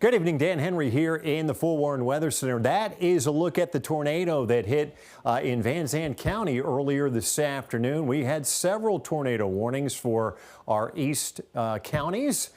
Good evening, Dan Henry here in the Fort Warren Weather Center. That is a look at the tornado that hit in Van Zandt County earlier this afternoon. We had several tornado warnings for our east counties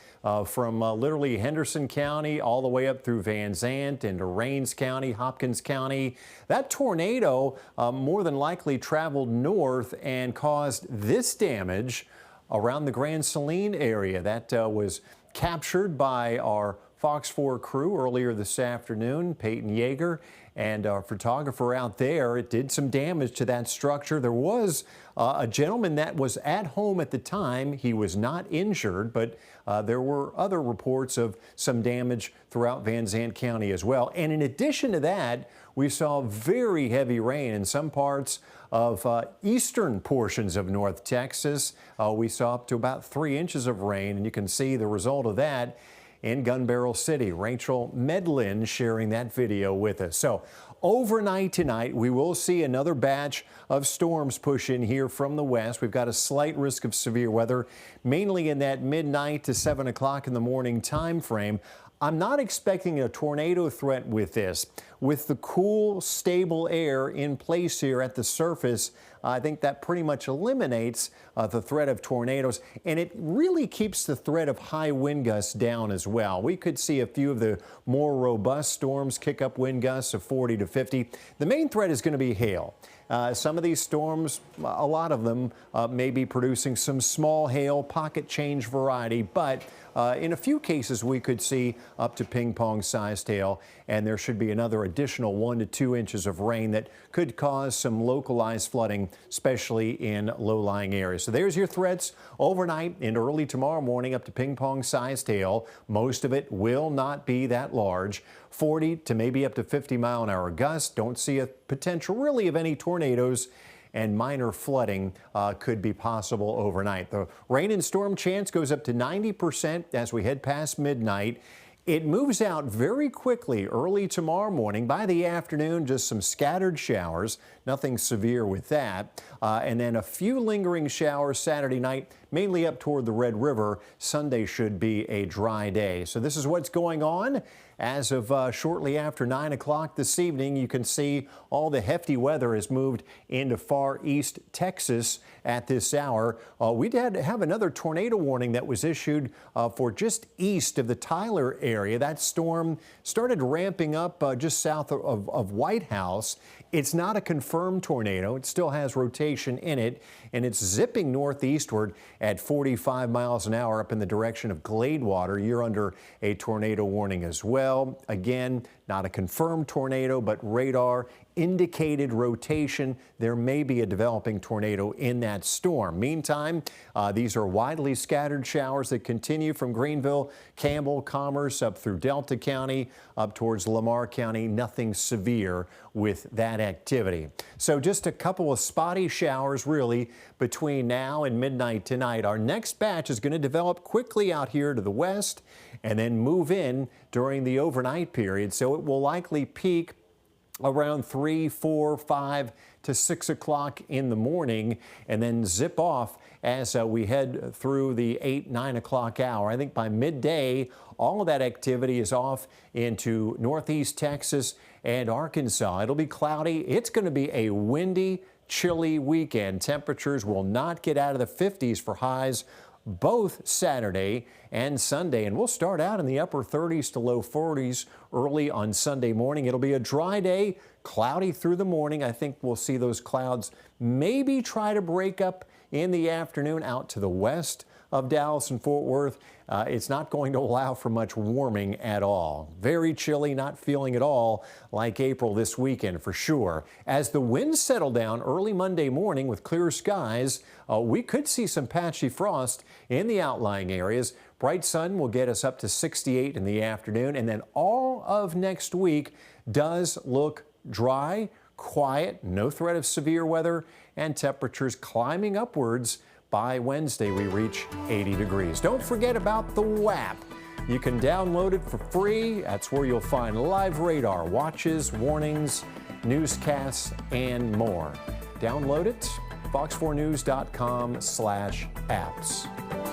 from literally Henderson County all the way up through Van Zandt into Rains County, Hopkins County. That tornado more than likely traveled north and caused this damage around the Grand Saline area. That was captured by our Fox 4 crew earlier this afternoon. Peyton Yeager and our photographer out there. It did some damage to that structure. There was a gentleman that was at home at the time. He was not injured, but there were other reports of some damage throughout Van Zandt County as well. And in addition to that, we saw very heavy rain in some parts of eastern portions of North Texas. We saw up to about 3 inches of rain, and you can see the result of that in Gun Barrel City. Rachel Medlin sharing that video with us. So overnight tonight, we will see another batch of storms push in here from the west. We've got a slight risk of severe weather, mainly in that midnight to 7 o'clock in the morning time frame. I'm not expecting a tornado threat with this. With the cool, stable air in place here at the surface, I think that pretty much eliminates the threat of tornadoes, and it really keeps the threat of high wind gusts down as well. We could see a few of the more robust storms kick up wind gusts of 40 to 50. The main threat is going to be hail. Some of these storms, a lot of them may be producing some small hail, pocket change variety, but in a few cases we could see up to ping pong sized hail, and there should be another additional 1 to 2 inches of rain that could cause some localized flooding, especially in low-lying areas. So there's your threats overnight and early tomorrow morning up to ping pong sized hail. Most of it will not be that large. 40 to maybe up to 50-mile-an-hour gusts. Don't see a potential really of any tornadoes, and minor flooding could be possible overnight. The rain and storm chance goes up to 90% as we head past midnight. It moves out very quickly early tomorrow morning. By the afternoon, just some scattered showers, nothing severe with that. And then a few lingering showers Saturday night, mainly up toward the Red River. Sunday should be a dry day. So this is what's going on. As of shortly after 9 o'clock this evening, you can see all the hefty weather has moved into far east Texas at this hour. We did have another tornado warning that was issued for just east of the Tyler area. That storm started ramping up just south of White House. It's not a confirmed tornado. It still has rotation in it, and it's zipping northeastward at 45 miles an hour up in the direction of Gladewater. You're under a tornado warning as well. Again, not a confirmed tornado, but radar indicated rotation. There may be a developing tornado in that storm. Meantime, these are widely scattered showers that continue from Greenville, Campbell, Commerce up through Delta County, up towards Lamar County. Nothing severe with that activity. So just a couple of spotty showers really between now and midnight tonight. Our next batch is going to develop quickly out here to the west and then move in during the overnight period. So it will likely peak around 3, 4, 5 to 6 o'clock in the morning and then zip off as we head through the 8, 9 o'clock hour. I think by midday, all of that activity is off into northeast Texas and Arkansas. It'll be cloudy. It's going to be a windy, chilly weekend. Temperatures will not get out of the 50s for highs both Saturday and Sunday, and we'll start out in the upper 30s to low 40s early on Sunday morning. It'll be a dry day, cloudy through the morning. I think we'll see those clouds maybe try to break up in the afternoon out to the west of Dallas and Fort Worth. It's not going to allow for much warming at all. Very chilly, not feeling at all like April this weekend for sure. As the winds settle down early Monday morning with clear skies, we could see some patchy frost in the outlying areas. Bright sun will get us up to 68 in the afternoon, and then all of next week does look dry, quiet, no threat of severe weather, and temperatures climbing upwards. By Wednesday, we reach 80 degrees. Don't forget about the WAP. You can download it for free. That's where you'll find live radar, watches, warnings, newscasts, and more. Download it, fox4news.com/apps.